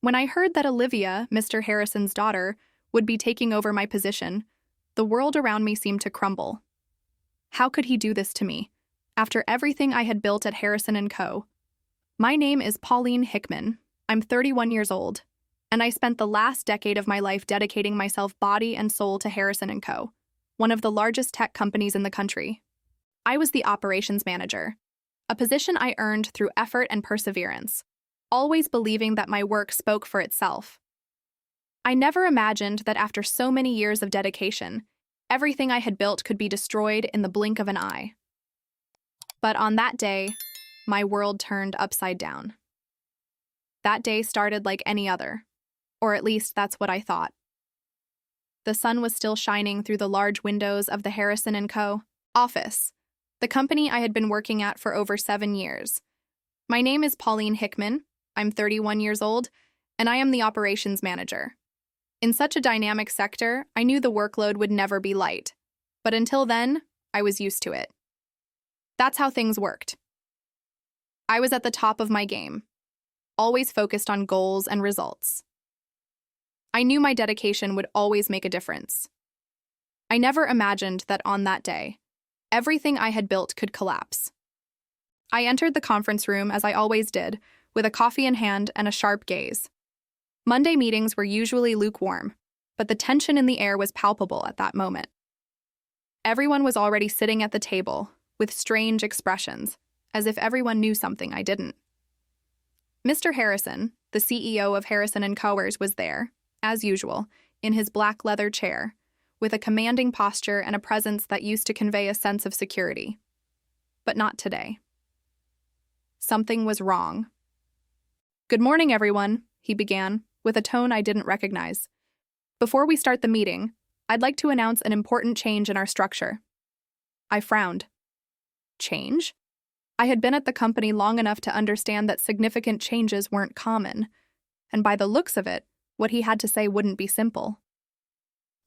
When I heard that Olivia, Mr. Harrison's daughter, would be taking over my position, the world around me seemed to crumble. How could he do this to me, after everything I had built at Harrison & Co.? My name is Pauline Hickman. I'm 31 years old, and I spent the last decade of my life dedicating myself body and soul to Harrison & Co., one of the largest tech companies in the country. I was the operations manager, a position I earned through effort and perseverance, always believing that my work spoke for itself. I never imagined that after so many years of dedication, everything I had built could be destroyed in the blink of an eye. But on that day, my world turned upside down. That day started like any other, or at least that's what I thought. The sun was still shining through the large windows of the Harrison & Co. office, the company I had been working at for over 7 years. My name is Pauline Hickman. I'm 31 years old, and I am the operations manager. In such a dynamic sector, I knew the workload would never be light. But until then, I was used to it. That's how things worked. I was at the top of my game, always focused on goals and results. I knew my dedication would always make a difference. I never imagined that on that day, everything I had built could collapse. I entered the conference room as I always did, with a coffee in hand and a sharp gaze. Monday meetings were usually lukewarm, but the tension in the air was palpable at that moment. Everyone was already sitting at the table, with strange expressions, as if everyone knew something I didn't. Mr. Harrison, the CEO of Harrison & Co. was there, as usual, in his black leather chair, with a commanding posture and a presence that used to convey a sense of security. But not today. Something was wrong. "Good morning, everyone," he began, with a tone I didn't recognize. "Before we start the meeting, I'd like to announce an important change in our structure." I frowned. Change? I had been at the company long enough to understand that significant changes weren't common, and by the looks of it, what he had to say wouldn't be simple.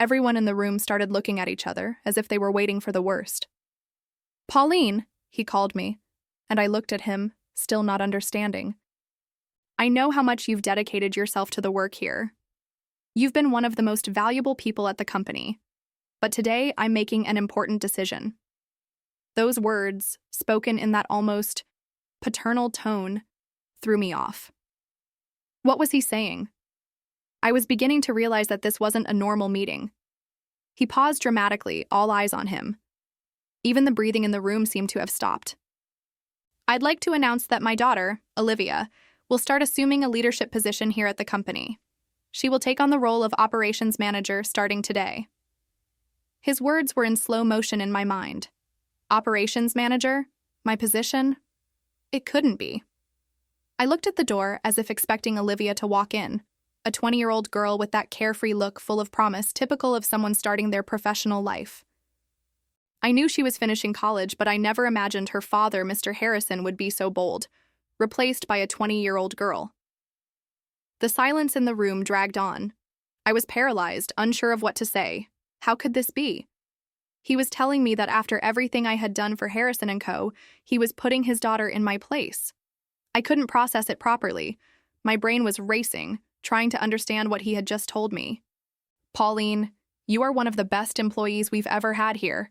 Everyone in the room started looking at each other as if they were waiting for the worst. "Pauline," he called me, and I looked at him, still not understanding. "I know how much you've dedicated yourself to the work here. You've been one of the most valuable people at the company, but today I'm making an important decision." Those words, spoken in that almost paternal tone, threw me off. What was he saying? I was beginning to realize that this wasn't a normal meeting. He paused dramatically, all eyes on him. Even the breathing in the room seemed to have stopped. "I'd like to announce that my daughter, Olivia, will start assuming a leadership position here at the company. She will take on the role of operations manager starting today." His words were in slow motion in my mind. Operations manager? My position? It couldn't be. I looked at the door as if expecting Olivia to walk in, a 20-year-old girl with that carefree look full of promise typical of someone starting their professional life. I knew she was finishing college, but I never imagined her father, Mr. Harrison, would be so bold, replaced by a 20-year-old girl. The silence in the room dragged on. I was paralyzed, unsure of what to say. How could this be? He was telling me that after everything I had done for Harrison & Co., he was putting his daughter in my place. I couldn't process it properly. My brain was racing, trying to understand what he had just told me. "Pauline, you are one of the best employees we've ever had here,"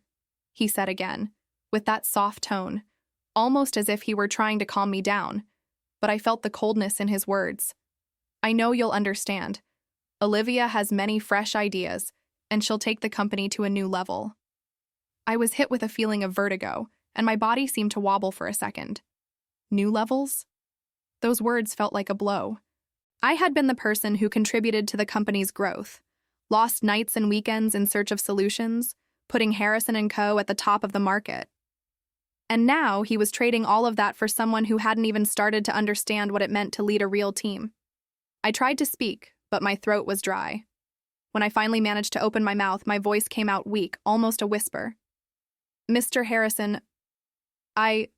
he said again, with that soft tone, almost as if he were trying to calm me down, but I felt the coldness in his words. "I know you'll understand. Olivia has many fresh ideas, and she'll take the company to a new level." I was hit with a feeling of vertigo, and my body seemed to wobble for a second. New levels? Those words felt like a blow. I had been the person who contributed to the company's growth, lost nights and weekends in search of solutions, putting Harrison & Co. at the top of the market. And now he was trading all of that for someone who hadn't even started to understand what it meant to lead a real team. I tried to speak, but my throat was dry. When I finally managed to open my mouth, my voice came out weak, almost a whisper. "Mr. Harrison, I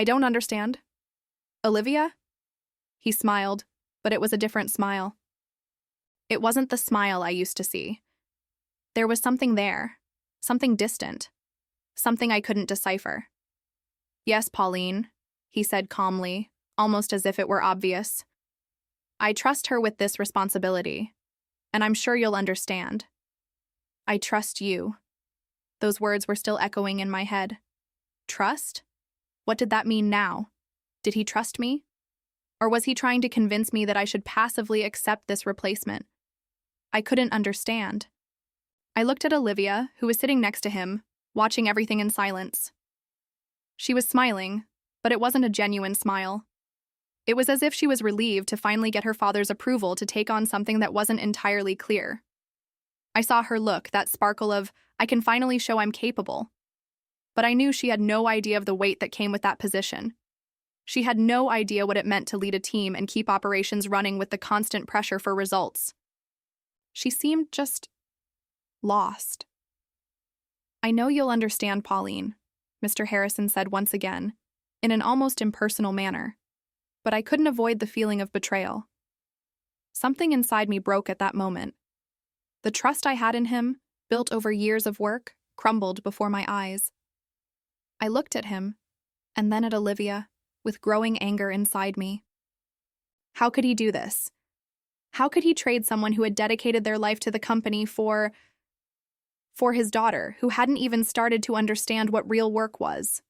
don't understand. Olivia?" He smiled, but it was a different smile. It wasn't the smile I used to see. There was something there, something distant, something I couldn't decipher. "Yes, Pauline," he said calmly, almost as if it were obvious. I trust her with this responsibility, and I'm sure you'll understand. I trust you. Those words were still echoing in my head. Trust? What did that mean now? Did he trust me? Or was he trying to convince me that I should passively accept this replacement? I couldn't understand. I looked at Olivia, who was sitting next to him, watching everything in silence. She was smiling, but it wasn't a genuine smile. It was as if she was relieved to finally get her father's approval to take on something that wasn't entirely clear. I saw her look, that sparkle of, I can finally show I'm capable. But I knew she had no idea of the weight that came with that position. She had no idea what it meant to lead a team and keep operations running with the constant pressure for results. She seemed just lost. I know you'll understand, Pauline, Mr. Harrison said once again, in an almost impersonal manner, but I couldn't avoid the feeling of betrayal. Something inside me broke at that moment. The trust I had in him, built over years of work, crumbled before my eyes. I looked at him, and then at Olivia, with growing anger inside me. How could he do this? How could he trade someone who had dedicated their life to the company for his daughter, who hadn't even started to understand what real work was?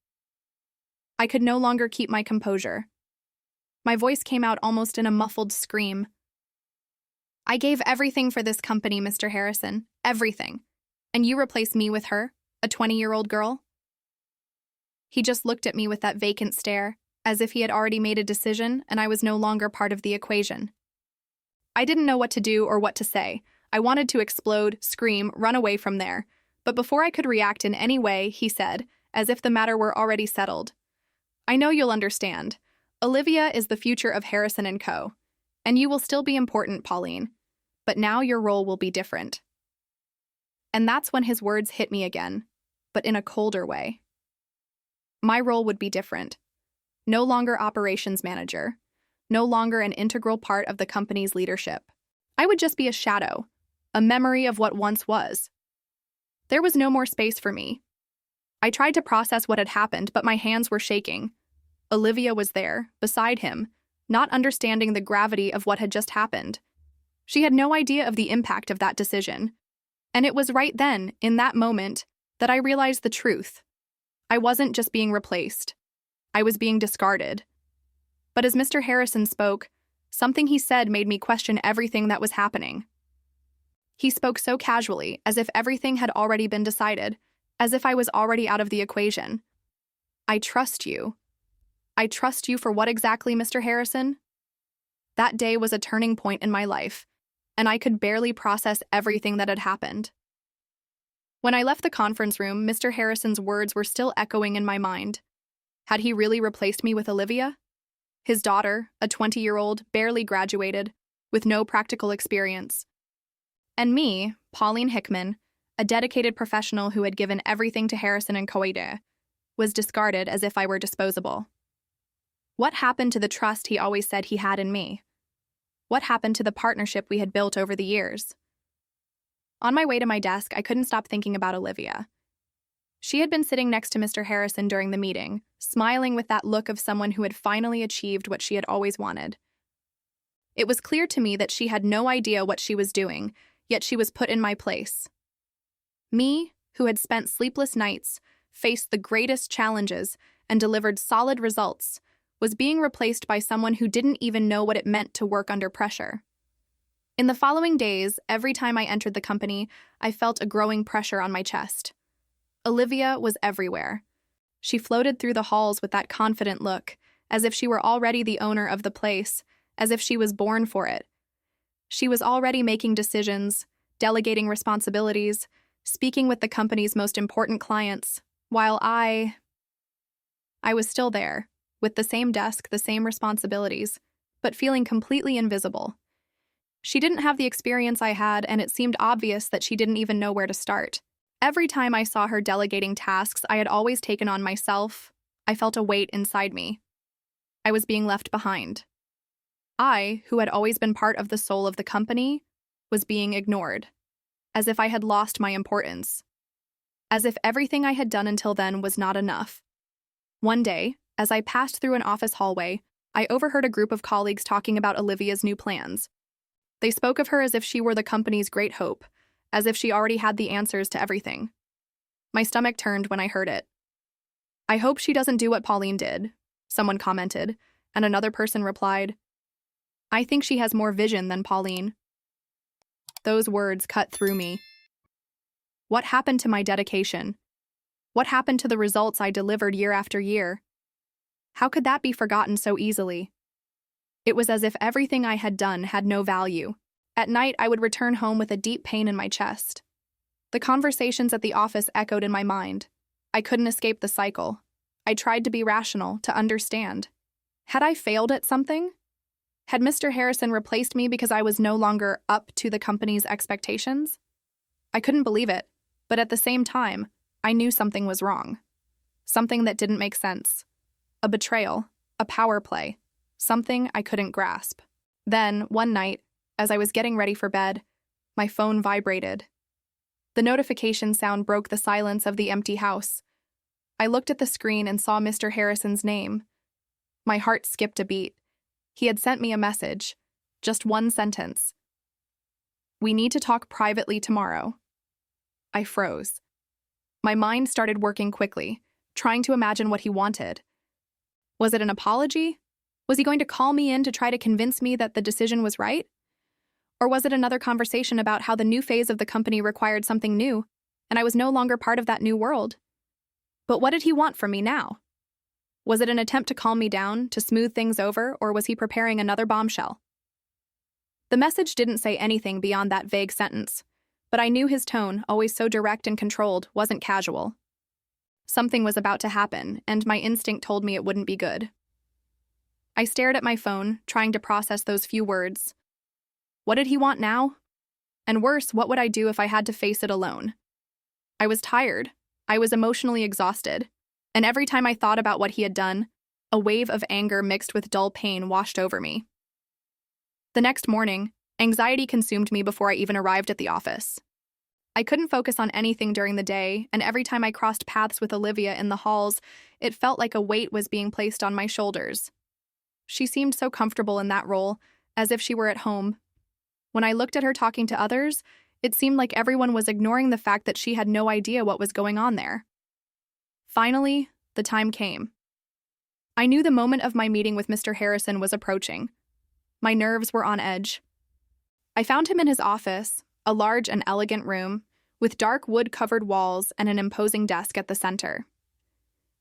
I could no longer keep my composure. My voice came out almost in a muffled scream. I gave everything for this company, Mr. Harrison, everything. And you replace me with her, a 20-year-old girl? He just looked at me with that vacant stare, as if he had already made a decision and I was no longer part of the equation. I didn't know what to do or what to say. I wanted to explode, scream, run away from there. But before I could react in any way, he said, as if the matter were already settled, I know you'll understand. Olivia is the future of Harrison & Co. And you will still be important, Pauline. But now your role will be different. And that's when his words hit me again, but in a colder way. My role would be different. No longer operations manager. No longer an integral part of the company's leadership. I would just be a shadow, a memory of what once was. There was no more space for me. I tried to process what had happened, but my hands were shaking. Olivia was there, beside him, not understanding the gravity of what had just happened. She had no idea of the impact of that decision. And it was right then, in that moment, that I realized the truth. I wasn't just being replaced. I was being discarded. But as Mr. Harrison spoke, something he said made me question everything that was happening. He spoke so casually, as if everything had already been decided, as if I was already out of the equation. I trust you. I trust you for what exactly, Mr. Harrison? That day was a turning point in my life, and I could barely process everything that had happened. When I left the conference room, Mr. Harrison's words were still echoing in my mind. Had he really replaced me with Olivia? His daughter, a 20-year-old, barely graduated, with no practical experience. And me, Pauline Hickman, a dedicated professional who had given everything to Harrison & Co., was discarded as if I were disposable. What happened to the trust he always said he had in me? What happened to the partnership we had built over the years? On my way to my desk, I couldn't stop thinking about Olivia. She had been sitting next to Mr. Harrison during the meeting, smiling with that look of someone who had finally achieved what she had always wanted. It was clear to me that she had no idea what she was doing, yet she was put in my place. Me, who had spent sleepless nights, faced the greatest challenges, and delivered solid results, was being replaced by someone who didn't even know what it meant to work under pressure. In the following days, every time I entered the company, I felt a growing pressure on my chest. Olivia was everywhere. She floated through the halls with that confident look, as if she were already the owner of the place, as if she was born for it. She was already making decisions, delegating responsibilities, speaking with the company's most important clients, while I was still there, with the same desk, the same responsibilities, but feeling completely invisible. She didn't have the experience I had, and it seemed obvious that she didn't even know where to start. Every time I saw her delegating tasks I had always taken on myself, I felt a weight inside me. I was being left behind. I, who had always been part of the soul of the company, was being ignored, as if I had lost my importance, as if everything I had done until then was not enough. One day, as I passed through an office hallway, I overheard a group of colleagues talking about Olivia's new plans. They spoke of her as if she were the company's great hope, as if she already had the answers to everything. My stomach turned when I heard it. "I hope she doesn't do what Pauline did," someone commented, and another person replied, "I think she has more vision than Pauline." Those words cut through me. What happened to my dedication? What happened to the results I delivered year after year? How could that be forgotten so easily? It was as if everything I had done had no value. At night, I would return home with a deep pain in my chest. The conversations at the office echoed in my mind. I couldn't escape the cycle. I tried to be rational, to understand. Had I failed at something? Had Mr. Harrison replaced me because I was no longer up to the company's expectations? I couldn't believe it, but at the same time, I knew something was wrong. Something that didn't make sense. A betrayal, a power play, something I couldn't grasp. Then, one night, as I was getting ready for bed, my phone vibrated. The notification sound broke the silence of the empty house. I looked at the screen and saw Mr. Harrison's name. My heart skipped a beat. He had sent me a message. Just one sentence. "We need to talk privately tomorrow." I froze. My mind started working quickly, trying to imagine what he wanted. Was it an apology? Was he going to call me in to try to convince me that the decision was right? Or was it another conversation about how the new phase of the company required something new, and I was no longer part of that new world? But what did he want from me now? Was it an attempt to calm me down, to smooth things over, or was he preparing another bombshell? The message didn't say anything beyond that vague sentence, but I knew his tone, always so direct and controlled, wasn't casual. Something was about to happen, and my instinct told me it wouldn't be good. I stared at my phone, trying to process those few words. What did he want now? And worse, what would I do if I had to face it alone? I was tired. I was emotionally exhausted. And every time I thought about what he had done, a wave of anger mixed with dull pain washed over me. The next morning, anxiety consumed me before I even arrived at the office. I couldn't focus on anything during the day, and every time I crossed paths with Olivia in the halls, it felt like a weight was being placed on my shoulders. She seemed so comfortable in that role, as if she were at home. When I looked at her talking to others, it seemed like everyone was ignoring the fact that she had no idea what was going on there. Finally, the time came. I knew the moment of my meeting with Mr. Harrison was approaching. My nerves were on edge. I found him in his office, a large and elegant room, with dark wood-covered walls and an imposing desk at the center.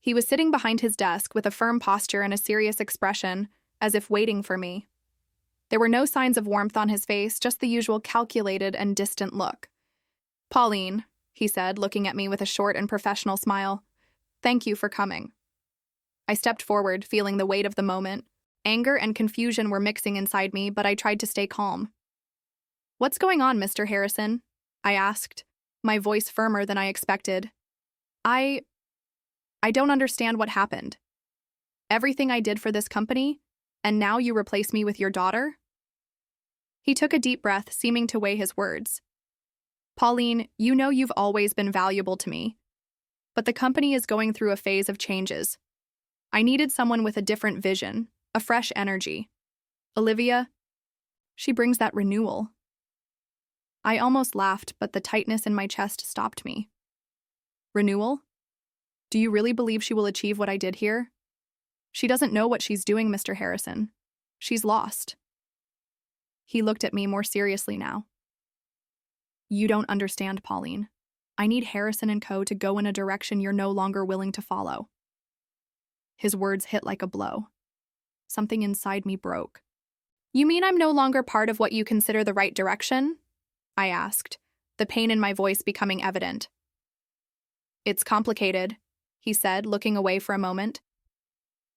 He was sitting behind his desk with a firm posture and a serious expression, as if waiting for me. There were no signs of warmth on his face, just the usual calculated and distant look. "Pauline," he said, looking at me with a short and professional smile, "thank you for coming." I stepped forward, feeling the weight of the moment. Anger and confusion were mixing inside me, but I tried to stay calm. "What's going on, Mr. Harrison?" I asked, my voice firmer than I expected. I don't understand what happened. Everything I did for this company, and now you replace me with your daughter?" He took a deep breath, seeming to weigh his words. "Pauline, you know you've always been valuable to me. But the company is going through a phase of changes. I needed someone with a different vision, a fresh energy. Olivia, she brings that renewal." I almost laughed, but the tightness in my chest stopped me. "Renewal? Do you really believe she will achieve what I did here? She doesn't know what she's doing, Mr. Harrison. She's lost." He looked at me more seriously now. "You don't understand, Pauline. I need Harrison & Co. to go in a direction you're no longer willing to follow." His words hit like a blow. Something inside me broke. "You mean I'm no longer part of what you consider the right direction?" I asked, the pain in my voice becoming evident. "It's complicated," he said, looking away for a moment.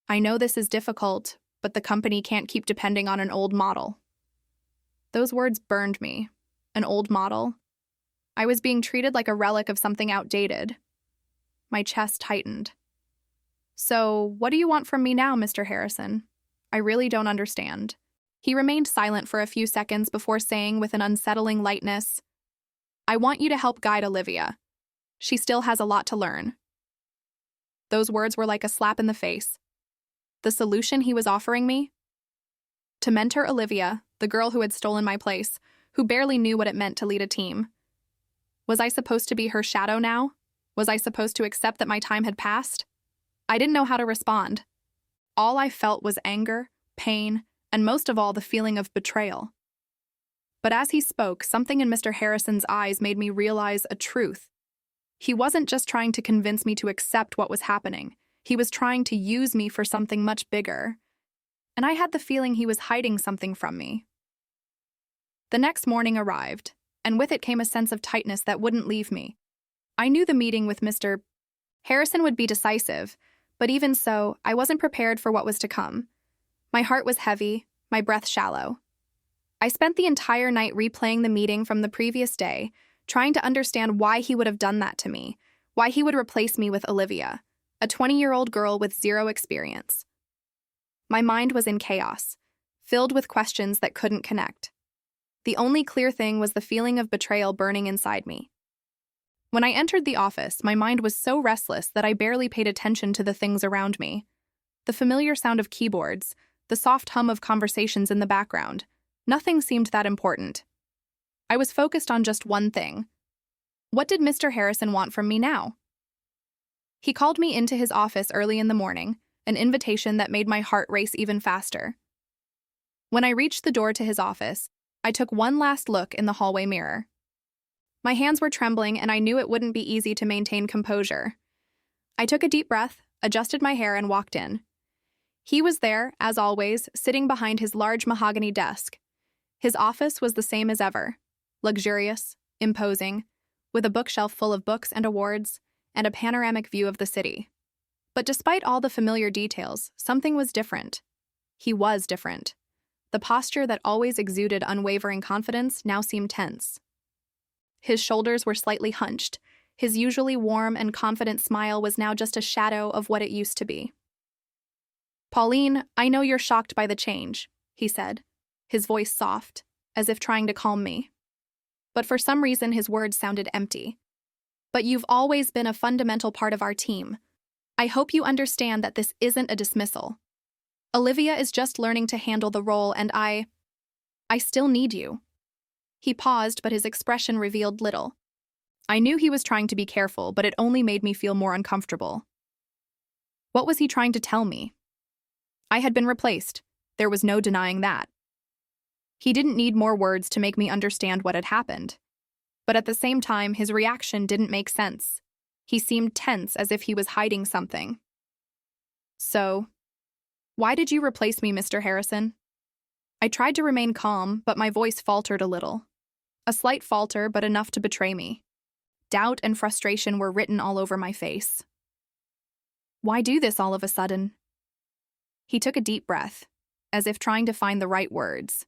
"I know this is difficult, but the company can't keep depending on an old model." Those words burned me. An old model? I was being treated like a relic of something outdated. My chest tightened. "So, what do you want from me now, Mr. Harrison? I really don't understand." He remained silent for a few seconds before saying with an unsettling lightness, "I want you to help guide Olivia. She still has a lot to learn." Those words were like a slap in the face. The solution he was offering me? To mentor Olivia, the girl who had stolen my place, who barely knew what it meant to lead a team. Was I supposed to be her shadow now? Was I supposed to accept that my time had passed? I didn't know how to respond. All I felt was anger, pain, and most of all, the feeling of betrayal. But as he spoke, something in Mr. Harrison's eyes made me realize a truth. He wasn't just trying to convince me to accept what was happening. He was trying to use me for something much bigger. And I had the feeling he was hiding something from me. The next morning arrived, and with it came a sense of tightness that wouldn't leave me. I knew the meeting with Mr. Harrison would be decisive, but even so, I wasn't prepared for what was to come. My heart was heavy, my breath shallow. I spent the entire night replaying the meeting from the previous day, trying to understand why he would have done that to me, why he would replace me with Olivia, a 20-year-old girl with zero experience. My mind was in chaos, filled with questions that couldn't connect. The only clear thing was the feeling of betrayal burning inside me. When I entered the office, my mind was so restless that I barely paid attention to the things around me. The familiar sound of keyboards, the soft hum of conversations in the background, nothing seemed that important. I was focused on just one thing. What did Mr. Harrison want from me now? He called me into his office early in the morning, an invitation that made my heart race even faster. When I reached the door to his office, I took one last look in the hallway mirror. My hands were trembling, and I knew it wouldn't be easy to maintain composure. I took a deep breath, adjusted my hair, and walked in. He was there, as always, sitting behind his large mahogany desk. His office was the same as ever, luxurious, imposing, with a bookshelf full of books and awards, and a panoramic view of the city. But despite all the familiar details, something was different. He was different. The posture that always exuded unwavering confidence now seemed tense. His shoulders were slightly hunched. His usually warm and confident smile was now just a shadow of what it used to be. "Pauline, I know you're shocked by the change," he said, his voice soft, as if trying to calm me. But for some reason, his words sounded empty. "But you've always been a fundamental part of our team. I hope you understand that this isn't a dismissal. Olivia is just learning to handle the role, and I still need you." He paused, but his expression revealed little. I knew he was trying to be careful, but it only made me feel more uncomfortable. What was he trying to tell me? I had been replaced. There was no denying that. He didn't need more words to make me understand what had happened. But at the same time, his reaction didn't make sense. He seemed tense, as if he was hiding something. "So, why did you replace me, Mr. Harrison?" I tried to remain calm, but my voice faltered a little. A slight falter, but enough to betray me. Doubt and frustration were written all over my face. "Why do this all of a sudden?" He took a deep breath, as if trying to find the right words.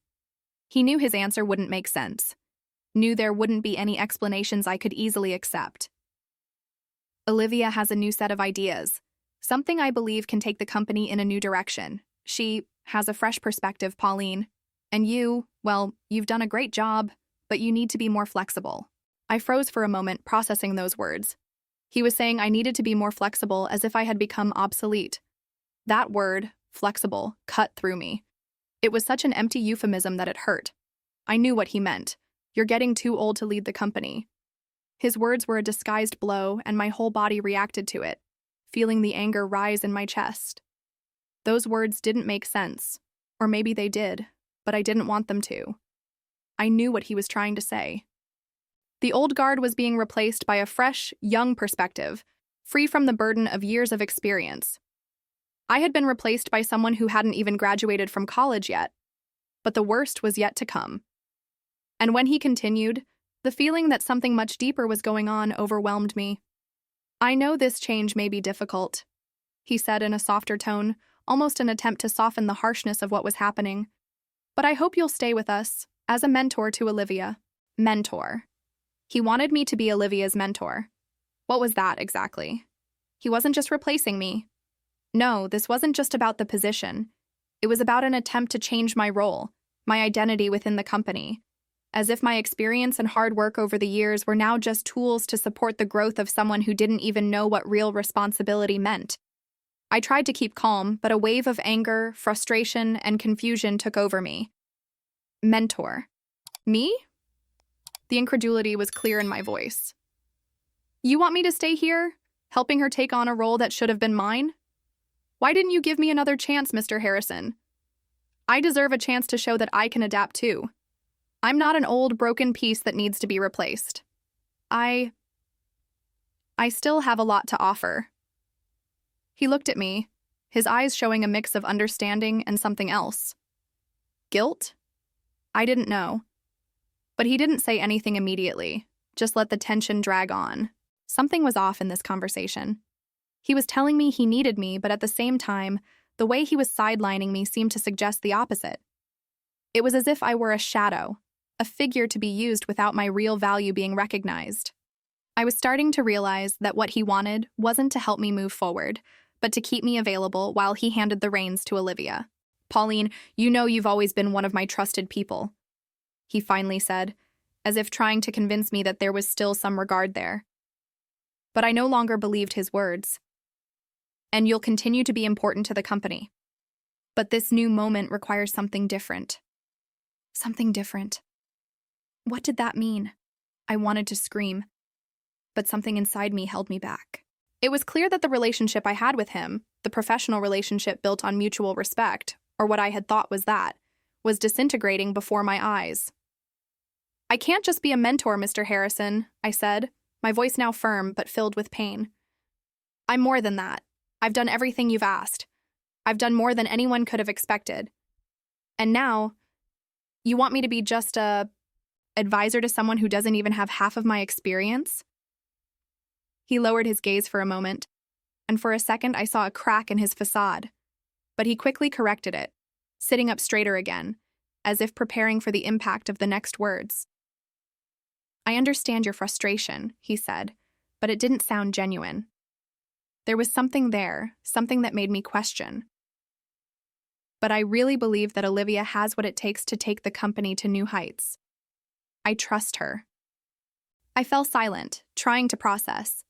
He knew his answer wouldn't make sense. Knew there wouldn't be any explanations I could easily accept. "Olivia has a new set of ideas. Something I believe can take the company in a new direction. She has a fresh perspective, Pauline. And you, well, you've done a great job, but you need to be more flexible." I froze for a moment, processing those words. He was saying I needed to be more flexible, as if I had become obsolete. That word, flexible, cut through me. It was such an empty euphemism that it hurt. I knew what he meant. You're getting too old to lead the company. His words were a disguised blow, and my whole body reacted to it, feeling the anger rise in my chest. Those words didn't make sense. Or maybe they did, but I didn't want them to. I knew what he was trying to say. The old guard was being replaced by a fresh, young perspective, free from the burden of years of experience. I had been replaced by someone who hadn't even graduated from college yet. But the worst was yet to come. And when he continued, the feeling that something much deeper was going on overwhelmed me. "I know this change may be difficult," he said in a softer tone, almost an attempt to soften the harshness of what was happening. "But I hope you'll stay with us, as a mentor to Olivia." Mentor. He wanted me to be Olivia's mentor. What was that exactly? He wasn't just replacing me. No, this wasn't just about the position. It was about an attempt to change my role, my identity within the company, as if my experience and hard work over the years were now just tools to support the growth of someone who didn't even know what real responsibility meant. I tried to keep calm, but a wave of anger, frustration, and confusion took over me. Mentor. Me? The incredulity was clear in my voice. You want me to stay here, helping her take on a role that should have been mine? Why didn't you give me another chance, Mr. Harrison? I deserve a chance to show that I can adapt too. I'm not an old, broken piece that needs to be replaced. I still have a lot to offer. He looked at me, his eyes showing a mix of understanding and something else. Guilt? I didn't know. But he didn't say anything immediately, just let the tension drag on. Something was off in this conversation. He was telling me he needed me, but at the same time, the way he was sidelining me seemed to suggest the opposite. It was as if I were a shadow, a figure to be used without my real value being recognized. I was starting to realize that what he wanted wasn't to help me move forward, but to keep me available while he handed the reins to Olivia. Pauline, you know you've always been one of my trusted people, he finally said, as if trying to convince me that there was still some regard there. But I no longer believed his words. And you'll continue to be important to the company. But this new moment requires something different. Something different. What did that mean? I wanted to scream, but something inside me held me back. It was clear that the relationship I had with him, the professional relationship built on mutual respect, or what I had thought was that, was disintegrating before my eyes. I can't just be a mentor, Mr. Harrison, I said, my voice now firm but filled with pain. I'm more than that. I've done everything you've asked. I've done more than anyone could have expected. And now, you want me to be just a advisor to someone who doesn't even have half of my experience? He lowered his gaze for a moment, and for a second I saw a crack in his facade. But he quickly corrected it, sitting up straighter again, as if preparing for the impact of the next words. I understand your frustration, he said, but it didn't sound genuine. There was something there, something that made me question. But I really believe that Olivia has what it takes to take the company to new heights. I trust her. I fell silent, trying to process.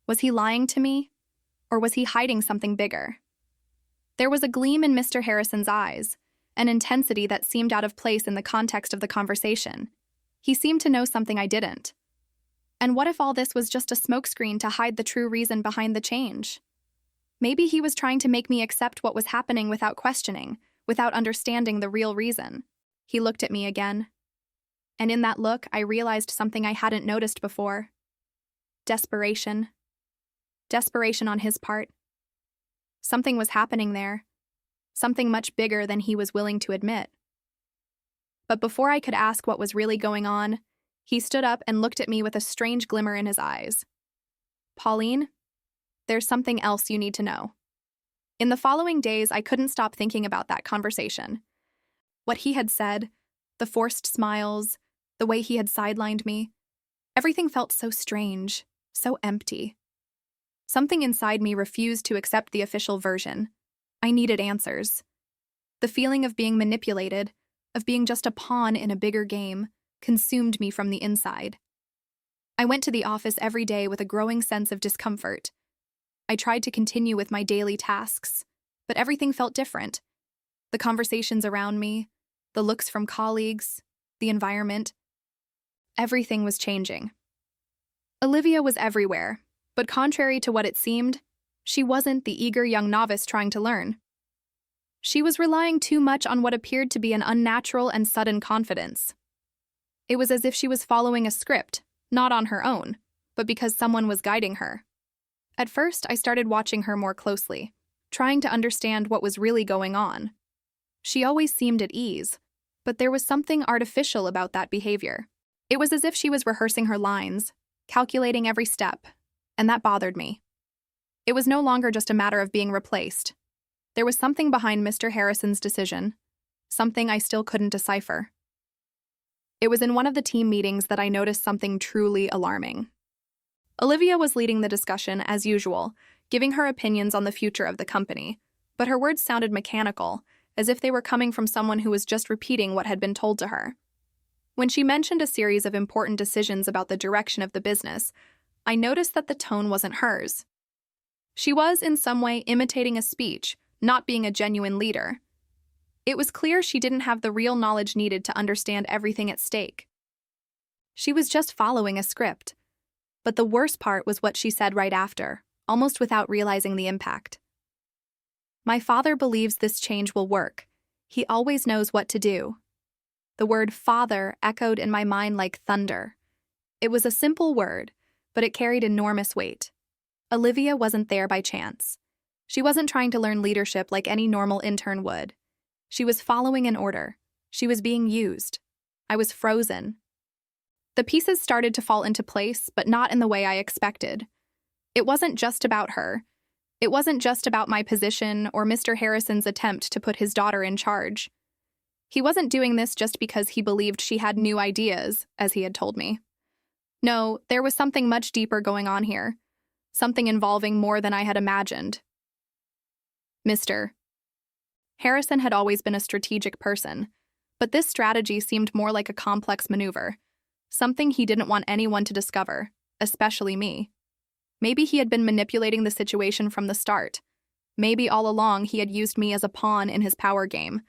Was he lying to me? Or was he hiding something bigger? There was a gleam in Mr. Harrison's eyes, an intensity that seemed out of place in the context of the conversation. He seemed to know something I didn't. And what if all this was just a smokescreen to hide the true reason behind the change? Maybe he was trying to make me accept what was happening without questioning, without understanding the real reason. He looked at me again. And in that look, I realized something I hadn't noticed before. Desperation. Desperation on his part. Something was happening there. Something much bigger than he was willing to admit. But before I could ask what was really going on, he stood up and looked at me with a strange glimmer in his eyes. Pauline, there's something else you need to know. In the following days, I couldn't stop thinking about that conversation. What he had said, the forced smiles, the way he had sidelined me, everything felt so strange, so empty. Something inside me refused to accept the official version. I needed answers. The feeling of being manipulated, of being just a pawn in a bigger game, consumed me from the inside. I went to the office every day with a growing sense of discomfort. I tried to continue with my daily tasks, but everything felt different. The conversations around me, the looks from colleagues, the environment, everything was changing. Olivia was everywhere, but contrary to what it seemed, she wasn't the eager young novice trying to learn. She was relying too much on what appeared to be an unnatural and sudden confidence. It was as if she was following a script, not on her own, but because someone was guiding her. At first, I started watching her more closely, trying to understand what was really going on. She always seemed at ease, but there was something artificial about that behavior. It was as if she was rehearsing her lines, calculating every step, and that bothered me. It was no longer just a matter of being replaced. There was something behind Mr. Harrison's decision, something I still couldn't decipher. It was in one of the team meetings that I noticed something truly alarming. Olivia was leading the discussion as usual, giving her opinions on the future of the company, but her words sounded mechanical, as if they were coming from someone who was just repeating what had been told to her. When she mentioned a series of important decisions about the direction of the business, I noticed that the tone wasn't hers. She was, in some way, imitating a speech, not being a genuine leader. It was clear she didn't have the real knowledge needed to understand everything at stake. She was just following a script. But the worst part was what she said right after, almost without realizing the impact. My father believes this change will work. He always knows what to do. The word father echoed in my mind like thunder. It was a simple word, but it carried enormous weight. Olivia wasn't there by chance. She wasn't trying to learn leadership like any normal intern would. She was following an order. She was being used. I was frozen. The pieces started to fall into place, but not in the way I expected. It wasn't just about her. It wasn't just about my position or Mr. Harrison's attempt to put his daughter in charge. He wasn't doing this just because he believed she had new ideas, as he had told me. No, there was something much deeper going on here. Something involving more than I had imagined. Mr. Harrison had always been a strategic person, but this strategy seemed more like a complex maneuver, something he didn't want anyone to discover, especially me. Maybe he had been manipulating the situation from the start. Maybe all along he had used me as a pawn in his power game,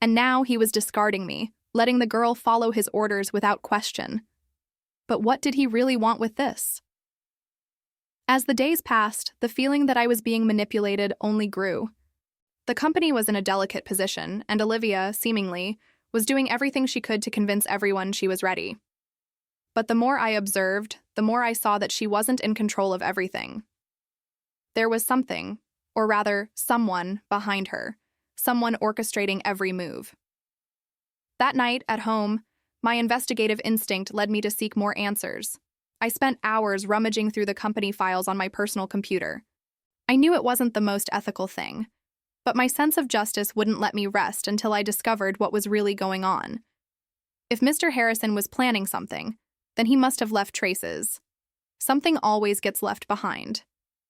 and now he was discarding me, letting the girl follow his orders without question. But what did he really want with this? As the days passed, the feeling that I was being manipulated only grew. The company was in a delicate position, and Olivia, seemingly, was doing everything she could to convince everyone she was ready. But the more I observed, the more I saw that she wasn't in control of everything. There was something, or rather, someone, behind her, someone orchestrating every move. That night, at home, my investigative instinct led me to seek more answers. I spent hours rummaging through the company files on my personal computer. I knew it wasn't the most ethical thing, but my sense of justice wouldn't let me rest until I discovered what was really going on. If Mr. Harrison was planning something, then he must have left traces. Something always gets left behind.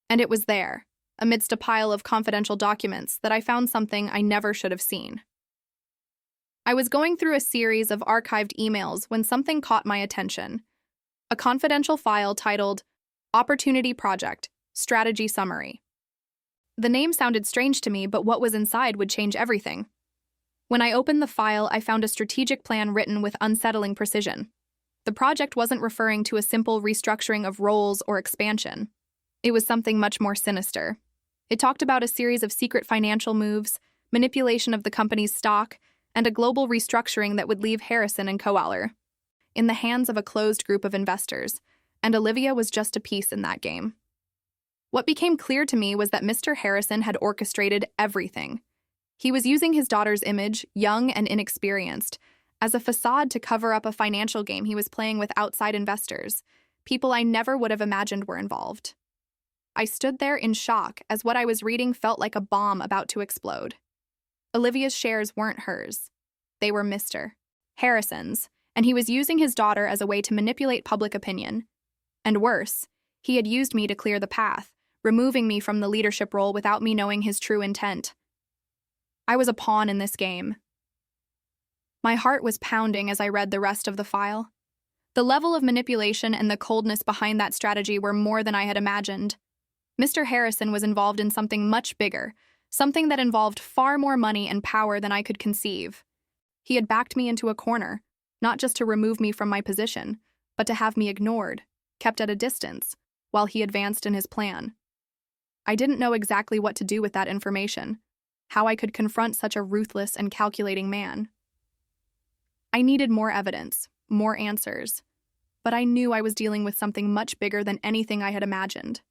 And it was there, amidst a pile of confidential documents, that I found something I never should have seen. I was going through a series of archived emails when something caught my attention. A confidential file titled Opportunity Project, Strategy Summary. The name sounded strange to me, but what was inside would change everything. When I opened the file, I found a strategic plan written with unsettling precision. The project wasn't referring to a simple restructuring of roles or expansion. It was something much more sinister. It talked about a series of secret financial moves, manipulation of the company's stock, and a global restructuring that would leave Harrison and Coaller in the hands of a closed group of investors, and Olivia was just a piece in that game. What became clear to me was that Mr. Harrison had orchestrated everything. He was using his daughter's image, young and inexperienced, as a facade to cover up a financial game he was playing with outside investors, people I never would have imagined were involved. I stood there in shock as what I was reading felt like a bomb about to explode. Olivia's shares weren't hers. They were Mr. Harrison's, and he was using his daughter as a way to manipulate public opinion. And worse, he had used me to clear the path, removing me from the leadership role without me knowing his true intent. I was a pawn in this game. My heart was pounding as I read the rest of the file. The level of manipulation and the coldness behind that strategy were more than I had imagined. Mr. Harrison was involved in something much bigger, something that involved far more money and power than I could conceive. He had backed me into a corner, not just to remove me from my position, but to have me ignored, kept at a distance, while he advanced in his plan. I didn't know exactly what to do with that information, how I could confront such a ruthless and calculating man. I needed more evidence, more answers, but I knew I was dealing with something much bigger than anything I had imagined.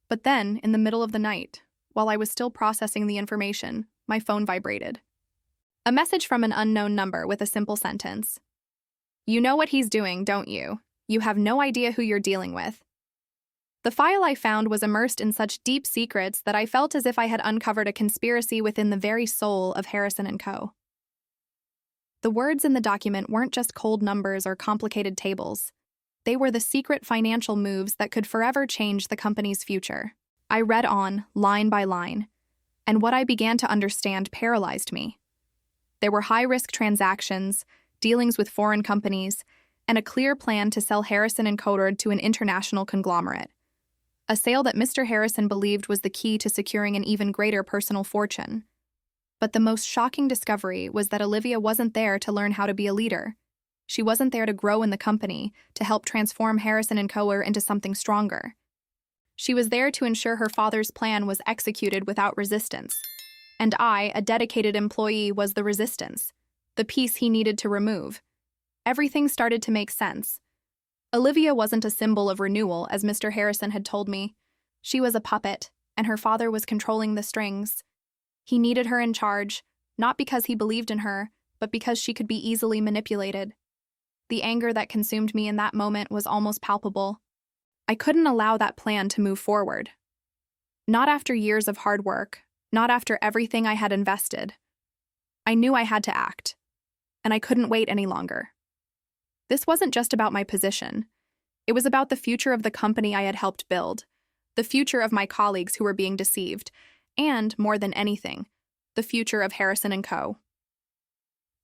But then, in the middle of the night, while I was still processing the information, my phone vibrated. A message from an unknown number with a simple sentence. "You know what he's doing, don't you? You have no idea who you're dealing with." The file I found was immersed in such deep secrets that I felt as if I had uncovered a conspiracy within the very soul of Harrison & Co. The words in the document weren't just cold numbers or complicated tables. They were the secret financial moves that could forever change the company's future. I read on, line by line, and what I began to understand paralyzed me. There were high-risk transactions, dealings with foreign companies, and a clear plan to sell Harrison & Co. to an international conglomerate. a sale that Mr. Harrison believed was the key to securing an even greater personal fortune. But the most shocking discovery was that Olivia wasn't there to learn how to be a leader. She wasn't there to grow in the company, to help transform Harrison & Co. into something stronger. She was there to ensure her father's plan was executed without resistance. And I, a dedicated employee, was the resistance, the piece he needed to remove. Everything started to make sense. Olivia wasn't a symbol of renewal, as Mr. Harrison had told me. She was a puppet, and her father was controlling the strings. He needed her in charge, not because he believed in her, but because she could be easily manipulated. The anger that consumed me in that moment was almost palpable. I couldn't allow that plan to move forward. Not after years of hard work, not after everything I had invested. I knew I had to act, and I couldn't wait any longer. This wasn't just about my position. It was about the future of the company I had helped build, the future of my colleagues who were being deceived, and, more than anything, the future of Harrison & Co.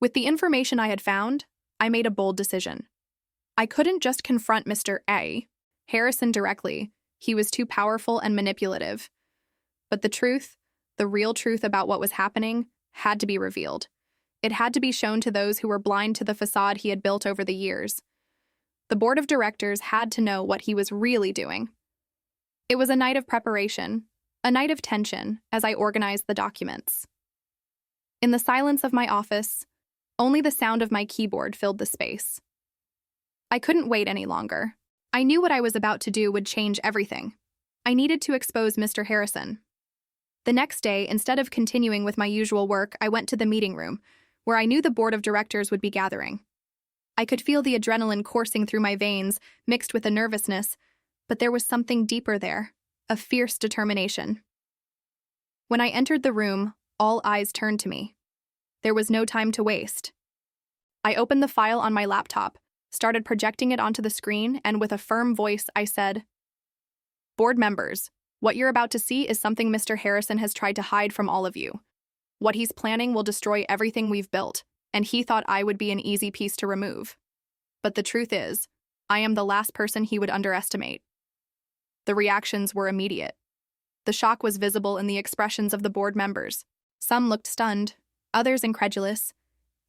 With the information I had found, I made a bold decision. I couldn't just confront Mr. A. Harrison directly. He was too powerful and manipulative. But the truth, the real truth about what was happening, had to be revealed. It had to be shown to those who were blind to the facade he had built over the years. The board of directors had to know what he was really doing. It was a night of preparation, a night of tension, as I organized the documents. In the silence of my office, only the sound of my keyboard filled the space. I couldn't wait any longer. I knew what I was about to do would change everything. I needed to expose Mr. Harrison. The next day, instead of continuing with my usual work, I went to the meeting room, where I knew the board of directors would be gathering. I could feel the adrenaline coursing through my veins, mixed with a nervousness, but there was something deeper there, a fierce determination. When I entered the room, all eyes turned to me. There was no time to waste. I opened the file on my laptop, started projecting it onto the screen, and with a firm voice, I said, "Board members, what you're about to see is something Mr. Harrison has tried to hide from all of you. What he's planning will destroy everything we've built, and he thought I would be an easy piece to remove. But the truth is, I am the last person he would underestimate." The reactions were immediate. The shock was visible in the expressions of the board members. Some looked stunned, others incredulous,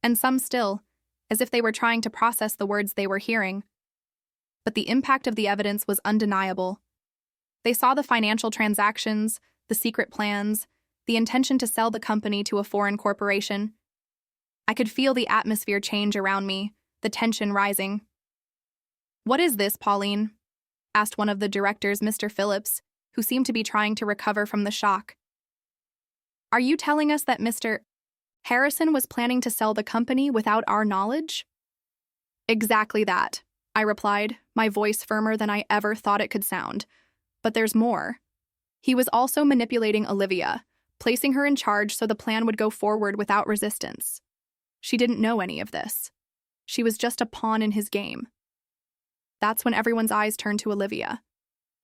and some still, as if they were trying to process the words they were hearing. But the impact of the evidence was undeniable. They saw the financial transactions, the secret plans, the intention to sell the company to a foreign corporation. I could feel the atmosphere change around me, the tension rising. "What is this, Pauline?" asked one of the directors, Mr. Phillips, who seemed to be trying to recover from the shock. "Are you telling us that Mr. Harrison was planning to sell the company without our knowledge?" "Exactly that," I replied, my voice firmer than I ever thought it could sound. "But there's more. He was also manipulating Olivia, placing her in charge so the plan would go forward without resistance. She didn't know any of this. She was just a pawn in his game." That's when everyone's eyes turned to Olivia.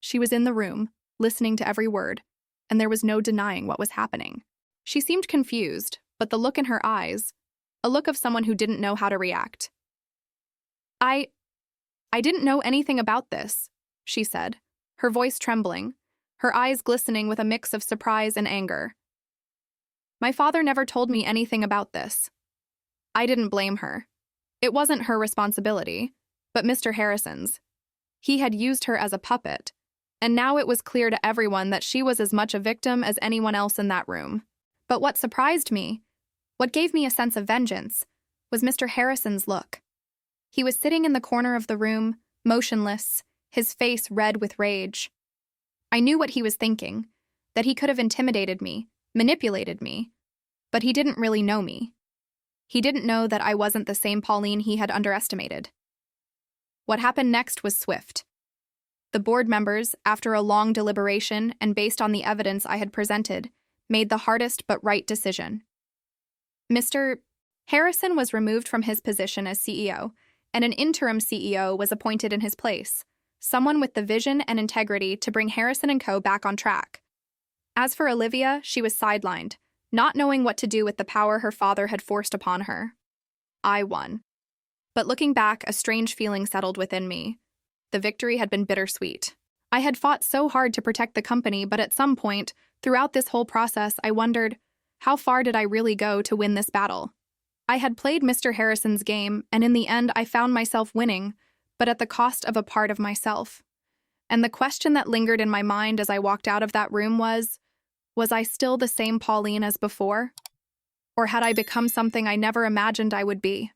She was in the room, listening to every word, and there was no denying what was happening. She seemed confused, but the look in her eyes, a look of someone who didn't know how to react. I didn't know anything about this," she said, her voice trembling, her eyes glistening with a mix of surprise and anger. "My father never told me anything about this." I didn't blame her. It wasn't her responsibility, but Mr. Harrison's. He had used her as a puppet, and now it was clear to everyone that she was as much a victim as anyone else in that room. But what surprised me, what gave me a sense of vengeance, was Mr. Harrison's look. He was sitting in the corner of the room, motionless, his face red with rage. I knew what he was thinking, that he could have intimidated me, manipulated me, but he didn't really know me. He didn't know that I wasn't the same Pauline he had underestimated. What happened next was swift. The board members, after a long deliberation and based on the evidence I had presented, made the hardest but right decision. Mr. Harrison was removed from his position as CEO, and an interim CEO was appointed in his place, someone with the vision and integrity to bring Harrison & Co. back on track. As for Olivia, she was sidelined, not knowing what to do with the power her father had forced upon her. I won. But looking back, a strange feeling settled within me. The victory had been bittersweet. I had fought so hard to protect the company, but at some point, throughout this whole process, I wondered, how far did I really go to win this battle? I had played Mr. Harrison's game, and in the end, I found myself winning, but at the cost of a part of myself. And the question that lingered in my mind as I walked out of that room was I still the same Pauline as before? Or had I become something I never imagined I would be?